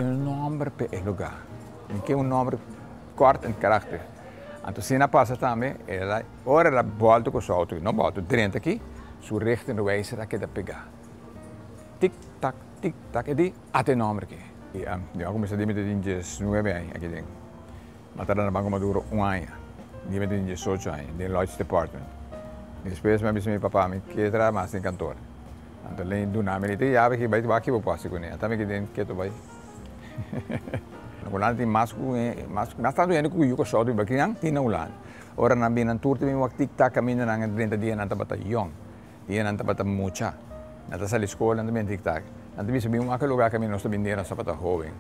um nome para o lugar. Não é um nome corto em caráter. Então, se não passa também, ela volta com o auto, não volta, dentro aqui, sua rechte wijze dat je dat pegar. Tic-tac, tic-tac, e até nome aqui. E eu comecei a dizer que tinha 9 anos aqui dentro. Mas era na Banco Maduro 1 ano. Eu tinha 18 anos, no Lloyd's Department. Depois, eu disse ao meu papai que eu era mais em cantor. Então, além do nome, ele já que vai aqui para o passo com ele. Então, eu disse que eu vai. Holanda tem mais tanto ainda que o Yugo só do Baquian tem na Holanda. Ora na bina tour tem um tic-tac caminho na 30 dias na tabata young. Dia na tabata mucha. Na essa escola na bina tic-tac. Na tabisa bem aquele lugar caminho nós também na tabata jovem.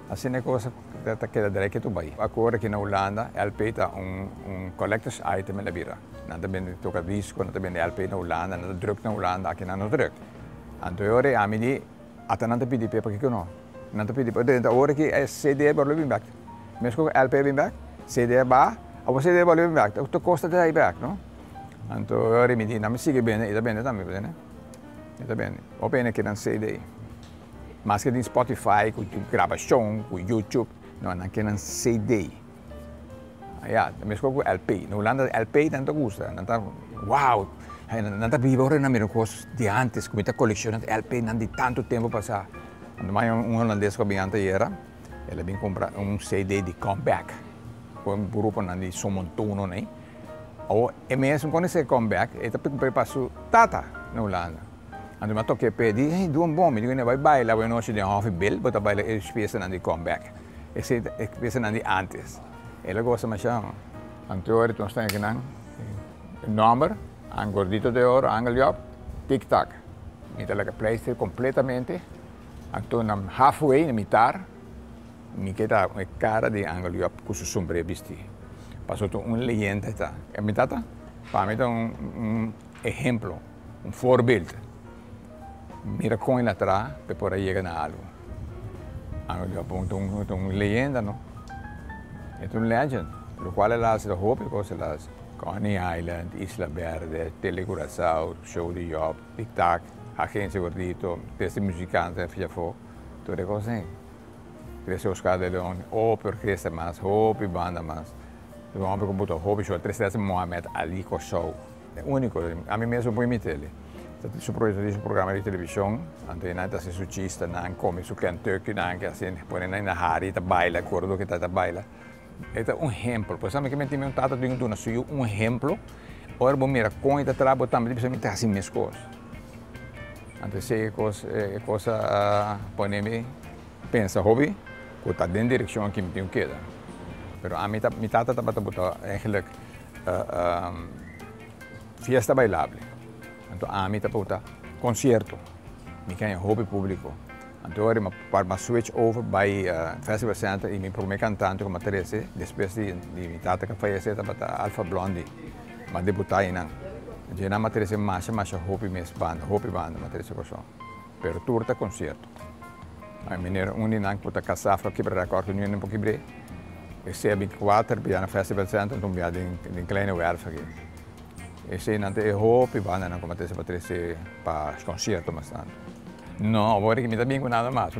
Assim é coisa que da direita tu vai. Agora aqui na Holanda, LP tá collectors item na bira. Na também toca disco, na também LP na Holanda, na druk na Holanda, aqui na druk. Então ora a mim até não te pedi para que não. Não te pedi para hora que é CD para levar back. Mesmo que LP back, CD ba, ou CD para levar back. O que custa de back, não? Então ora me diz, não me siga bem, está bem também, né? Está bem. Ou bem que não CD. Mas que tem Spotify, com gravação, com YouTube, não que não CD. Ja, mesmo com LP. Na Holanda LP tanto gosta, não tá, wow. Não tá vivo agora na minha coisa de antes, como está colecionando LP, não de tanto tempo passar. Quando holandês que eu era, ele vinha comprar CD de Comeback, com um grupo de Somontuno, né? Ou mesmo quando esse Comeback, ele passou Tata na Holanda. Então eu toquei pedi, hey, doe bom, me digo, vai bailar, vai noite de half bill, bota bailar, ele pensa na de Comeback, ele pensa na de antes. Ele gosta mais chama. Então eu estou aqui na número, um gordito de ouro, angle up, tic-tac. Então ele placer completamente. Então, halfway, na metade, me queda uma cara de ângulo com seu sombrero vestido. Passou uma leyenda. A metade, para mim, é um exemplo, um forbildo. Mira com ele atrás, para poder chegar na algo. Ângulo é uma leyenda, não? É uma legend, o qual ela faz o hope, ela faz Coney Island, Isla Verde, Telecuraçao, Show de Job, Tic-Tac. Agência gordito, teste musicante, fia fo, tudo é assim. Cresce Oscar de Leon, ou orquestra mais, ou banda mais. O homem que botou hobby show, 3 Mohamed Ali com show. É único, a mim mesmo vou imitar ele. Isso é um programa de televisão, então não é sucista, não come su Kentucky, não é assim, põe na Harry, tá baila, acordo que tá baila. É um exemplo, pois sabe que me tem um tato de um exemplo, ora vou mirar com ele trabalho também, precisa assim minhas coisas. Então, se é coisa põe-me, pensa, hobby, que está dentro da direção que me tem que dar. Mas a minha tata está botando, eigenlijk, fiesta bailável. Então, a minha está botando concerto, me quer hobby público. Então, eu para switch over para Festival Center e me prometo cantante como Teresa, depois de minha tata que faleceu, está botando Alpha Blondie, mas debutar aí não. Eu não matéria mais hobby banda, matéria coisa. Pero turta concerto. A menina uninang puta kasafra que para record que não pouco bre. Esse é 24 para na Festival Center, então via de kleine werf aqui. Esse não tem hobby banda não como matéria para concerto mas tanto. Não, agora que me dá bem com nada mais,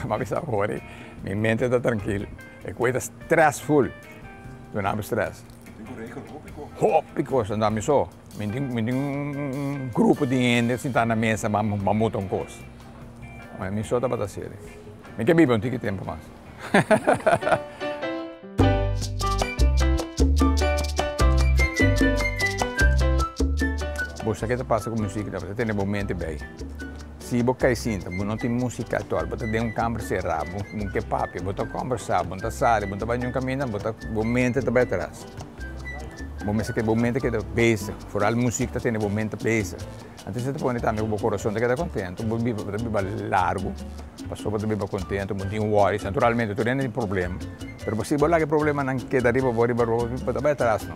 mas agora minha mente está tranquila. É coisa stressful. Eu não stress. Hobby coisa, não me só. Me tem grupo de gente que está na mesa para montar uma coisa. Mas me só está para ser. Me quer beber um pouco de tempo mais. Você que passa com música, você tem um momento bem. Se você sinta, não tem música atual, você tem câmera cerrada, um que papo, você conversar, você sai, você vai em um caminho, você momento está atrás. Momento que é besa, fora a música tem momento besa. Então você põe também o coração de cada contente, você vive largo, passou para viver contente, não tem worries, naturalmente tu não tem problema. Mas se você não tem problema, não queda arriba, você vai atrás não.